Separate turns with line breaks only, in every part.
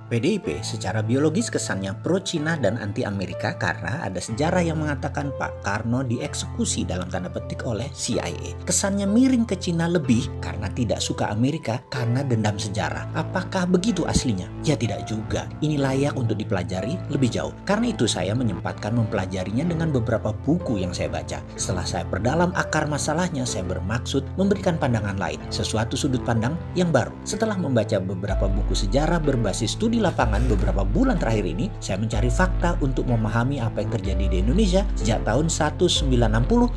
PDIP secara biologis kesannya pro-Cina dan anti-Amerika karena ada sejarah yang mengatakan Pak Karno dieksekusi dalam tanda petik oleh CIA. Kesannya miring ke Cina lebih karena tidak suka Amerika karena dendam sejarah. Apakah begitu aslinya? Ya tidak juga. Ini layak untuk dipelajari lebih jauh. Karena itu saya menyempatkan mempelajarinya dengan beberapa buku yang saya baca. Setelah saya perdalam akar masalahnya, saya bermaksud memberikan pandangan lain, sesuatu sudut pandang yang baru. Setelah membaca beberapa buku sejarah berbasis studi lapangan beberapa bulan terakhir ini, saya mencari fakta untuk memahami apa yang terjadi di Indonesia sejak tahun 1960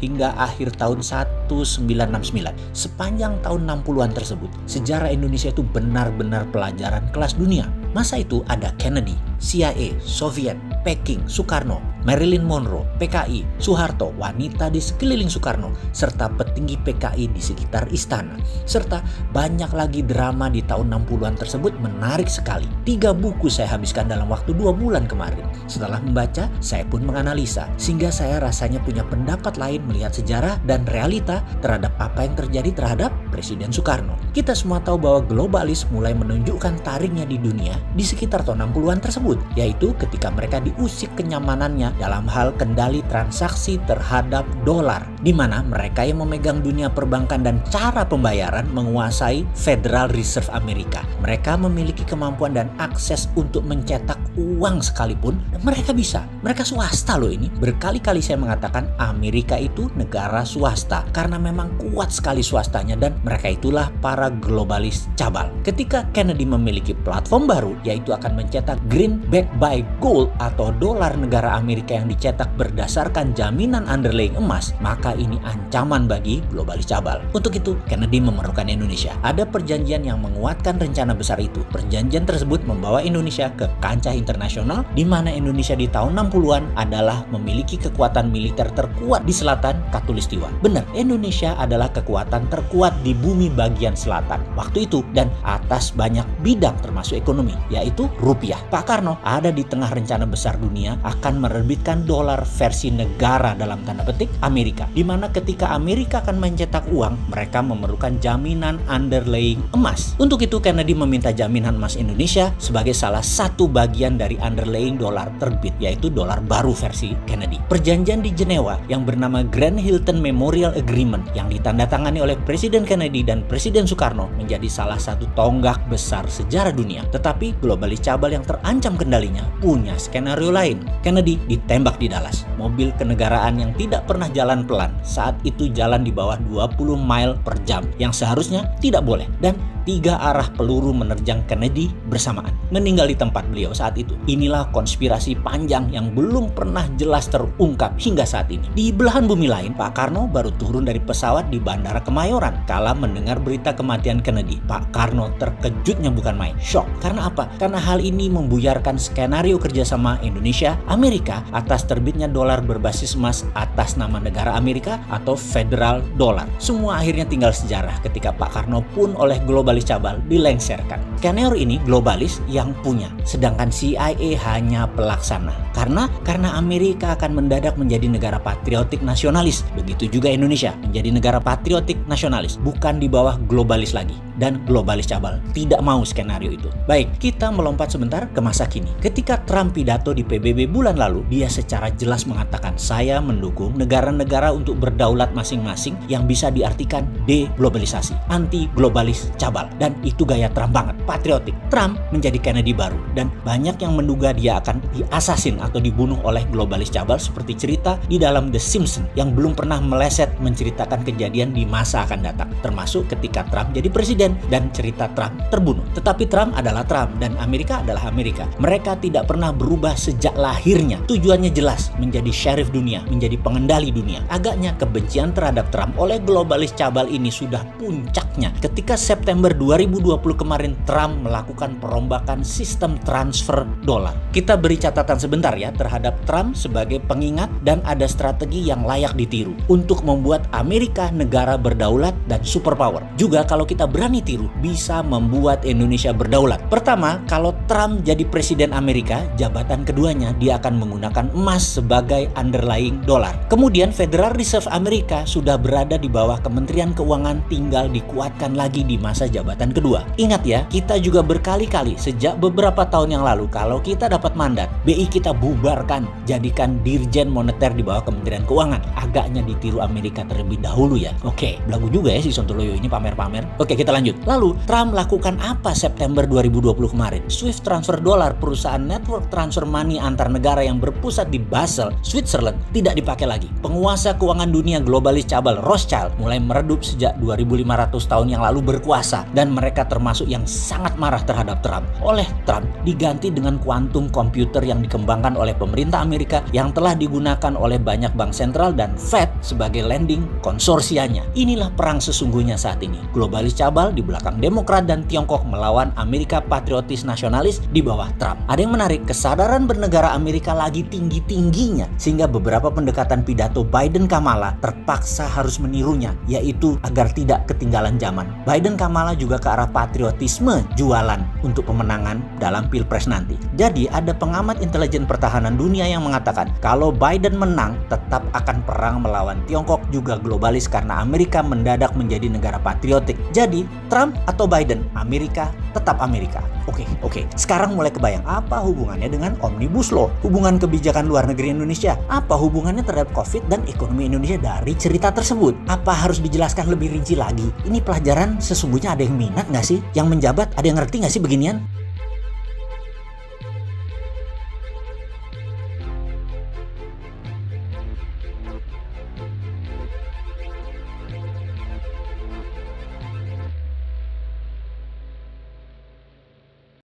hingga akhir tahun 1969. Sepanjang tahun 60-an tersebut, sejarah Indonesia itu benar-benar pelajaran kelas dunia. Masa itu ada Kennedy, CIA, Soviet, Peking, Soekarno, Marilyn Monroe, PKI, Soeharto, wanita di sekeliling Soekarno, serta petinggi PKI di sekitar istana. Serta banyak lagi drama di tahun 60-an tersebut menarik sekali. 3 buku saya habiskan dalam waktu 2 bulan kemarin. Setelah membaca, saya pun menganalisa, sehingga saya rasanya punya pendapat lain melihat sejarah dan realita terhadap apa yang terjadi terhadap Presiden Soekarno. Kita semua tahu bahwa globalis mulai menunjukkan taringnya di dunia di sekitar tahun 60-an tersebut, yaitu ketika mereka diusik kenyamanannya dalam hal kendali transaksi terhadap dolar, di mana mereka yang memegang dunia perbankan dan cara pembayaran menguasai Federal Reserve Amerika. Mereka memiliki kemampuan dan akses untuk mencetak uang sekalipun, dan mereka bisa. Mereka swasta loh ini. Berkali-kali saya mengatakan Amerika itu negara swasta karena memang kuat sekali swastanya, dan mereka itulah para globalis cabal. Ketika Kennedy memiliki platform baru, yaitu akan mencetak greenback by gold atau dolar negara Amerika yang dicetak berdasarkan jaminan underlying emas, maka ini ancaman bagi globalis cabal. Untuk itu, Kennedy memerlukan Indonesia. Ada perjanjian yang menguatkan rencana besar itu. Perjanjian tersebut membawa Indonesia ke kancah internasional, di mana Indonesia di tahun 60-an adalah memiliki kekuatan militer terkuat di selatan Katulistiwa. Benar, Indonesia adalah kekuatan terkuat di bumi bagian selatan waktu itu dan atas banyak bidang termasuk ekonomi, yaitu rupiah. Pak Karno ada di tengah rencana besar dunia akan menerbitkan dolar versi negara dalam tanda petik Amerika, di mana ketika Amerika akan mencetak uang, mereka memerlukan jaminan underlying emas. Untuk itu Kennedy meminta jaminan emas Indonesia sebagai salah satu bagian dari underlying dolar terbit, yaitu dolar baru versi Kennedy. Perjanjian di Jenewa yang bernama Grand Hilton Memorial Agreement yang ditandatangani oleh Presiden Kennedy dan Presiden Soekarno menjadi salah satu tonggak besar sejarah dunia. Tetapi globalis cabal yang terancam kendalinya punya skenario lain. Kennedy ditembak di Dallas. Mobil kenegaraan yang tidak pernah jalan pelan saat itu jalan di bawah 20 mile per jam yang seharusnya tidak boleh, dan 3 arah peluru menerjang Kennedy bersamaan. Meninggal di tempat beliau saat itu. Inilah konspirasi panjang yang belum pernah jelas terungkap hingga saat ini. Di belahan bumi lain, Pak Karno baru turun dari pesawat di Bandara Kemayoran kala mendengar berita kematian Kennedy. Pak Karno terkejutnya bukan main, shock. Karena apa? Karena hal ini membuyarkan skenario kerjasama Indonesia Amerika atas terbitnya dolar berbasis emas atas nama negara Amerika atau Federal Dollar. Semua akhirnya tinggal sejarah ketika Pak Karno pun oleh globalis cabal dilengsarkan. Skenario ini globalis yang punya, sedangkan CIA hanya pelaksana. Karena Amerika akan mendadak menjadi negara patriotik nasionalis. Begitu juga Indonesia menjadi negara patriotik nasionalis, bukan di bawah globalis lagi. Dan globalis cabal tidak mau skenario itu. Baik, kita melompat sebentar ke masa kini. Ketika Trump pidato di PBB bulan lalu, dia secara jelas mengatakan, saya mendukung negara-negara untuk berdaulat masing-masing yang bisa diartikan deglobalisasi, anti-globalis cabal. Dan itu gaya Trump banget, patriotik. Trump menjadi Kennedy baru, dan banyak yang menduga dia akan diasasin atau dibunuh oleh globalis cabal seperti cerita di dalam The Simpsons yang belum pernah meleset menceritakan kejadian di masa akan datang, termasuk ketika Trump jadi presiden dan cerita Trump terbunuh. Tetapi Trump adalah Trump dan Amerika adalah Amerika. Mereka tidak pernah berubah sejak lahirnya. Tujuannya jelas, menjadi sheriff dunia, menjadi pengendali dunia. Agaknya kebencian terhadap Trump oleh globalis cabal ini sudah puncaknya ketika September 2020 kemarin Trump melakukan perombakan sistem transfer dolar. Kita beri catatan sebentar ya terhadap Trump sebagai pengingat, dan ada strategi yang layak ditiru untuk membuat Amerika negara berdaulat dan superpower. Juga kalau kita berani tiru, bisa membuat Indonesia berdaulat. Pertama, kalau Trump jadi presiden Amerika, jabatan keduanya dia akan menggunakan emas sebagai underlying dolar. Kemudian Federal Reserve Amerika sudah berada di bawah Kementerian Keuangan, tinggal dikuatkan lagi di masa jabatan jabatan kedua. Ingat ya, kita juga berkali-kali sejak beberapa tahun yang lalu kalau kita dapat mandat, BI kita bubarkan, jadikan Dirjen Moneter di bawah Kementerian Keuangan. Agaknya ditiru Amerika terlebih dahulu ya. Oke, belagu juga ya si Sontoloyo ini pamer-pamer. Oke, kita lanjut. Lalu, Trump lakukan apa September 2020 kemarin? Swift transfer dolar, perusahaan network transfer money antar negara yang berpusat di Basel, Switzerland, tidak dipakai lagi. Penguasa keuangan dunia globalis cabal Rothschild mulai meredup sejak 2500 tahun yang lalu berkuasa, dan mereka termasuk yang sangat marah terhadap Trump. Oleh Trump diganti dengan kuantum komputer yang dikembangkan oleh pemerintah Amerika yang telah digunakan oleh banyak bank sentral dan Fed sebagai lending konsorsianya. Inilah perang sesungguhnya saat ini. Globalis cabal di belakang Demokrat dan Tiongkok melawan Amerika patriotis nasionalis di bawah Trump. Ada yang menarik, kesadaran bernegara Amerika lagi tinggi-tingginya sehingga beberapa pendekatan pidato Biden-Kamala terpaksa harus menirunya, yaitu agar tidak ketinggalan zaman. Biden-Kamala juga ke arah patriotisme jualan untuk pemenangan dalam Pilpres nanti. Jadi ada pengamat intelijen pertahanan dunia yang mengatakan kalau Biden menang tetap akan perang melawan Tiongkok juga globalis karena Amerika mendadak menjadi negara patriotik. Jadi Trump atau Biden, Amerika tetap Amerika. Oke. Sekarang mulai kebayang apa hubungannya dengan Omnibus Law, hubungan kebijakan luar negeri Indonesia, apa hubungannya terhadap COVID dan ekonomi Indonesia dari cerita tersebut. Apa harus dijelaskan lebih rinci lagi? Ini pelajaran sesungguhnya ada yang minat nggak sih? Yang menjabat ada yang ngerti nggak sih beginian?